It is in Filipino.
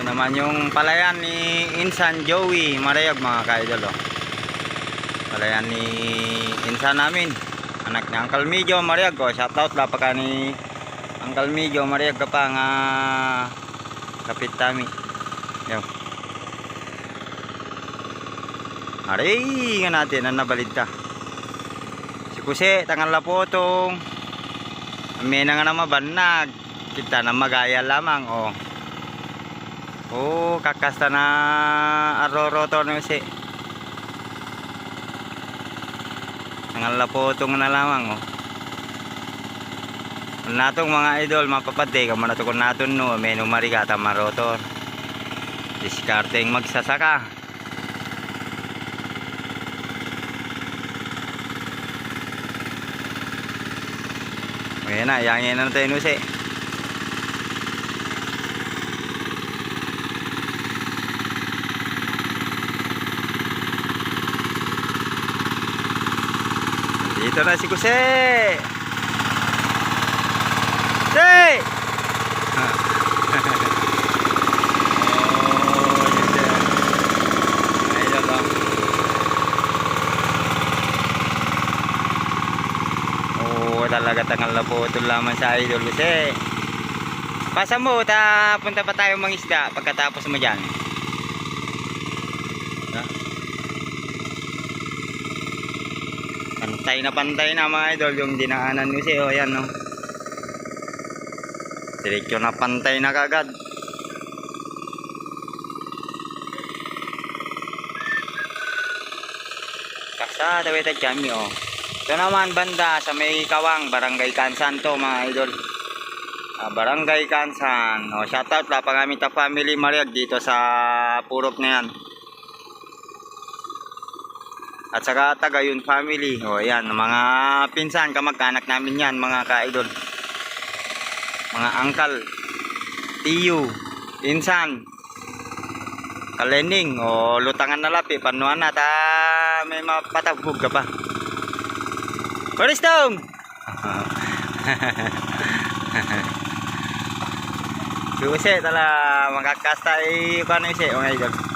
naman yung palayan ni Insan Joey Marayag mga ka-idol. Palayan ni Insan namin, anak ni Uncle Medyo Marayag. Shoutout la pa ka ni Uncle Medyo Marayag ka pa nga kapit tami. Yo. Aray nga natin ang nabalita. Si Kuse tangan la potong. May na nga na mabanag. Kita na magaya lamang kakasta na aroro to no si. Tangan la potong na lamang natong mga idol mapapate kamo na to kun naton no may numarigata marotor. Diskarteng magsasaka. Ayan na, yangin na tayo nusi. Dito na si Kuse. Hey! Talaga tangal na po ito lamang sa idol kasi pasa mo punta pa tayo mangisda pagkatapos mo dyan pantay na mga idol yung dinaanan kasi ayan diretso na pantay na kagad. Kasa dawit at kami ito naman banda sa may Kawang, Barangay Kansan to mga idol. Barangay Kansan. Shoutout la pang aming family Mariag dito sa Purok na yan. At saka Tagayon family. Ayan, mga pinsan, kamag-anak namin yan mga ka-idol. Mga angkal, tiyo, pinsan, kalening, lutangan na lapi, panuan na, may mapatagbog ka pa. Baristong! Kasi tala makakasta paano isi mga idol.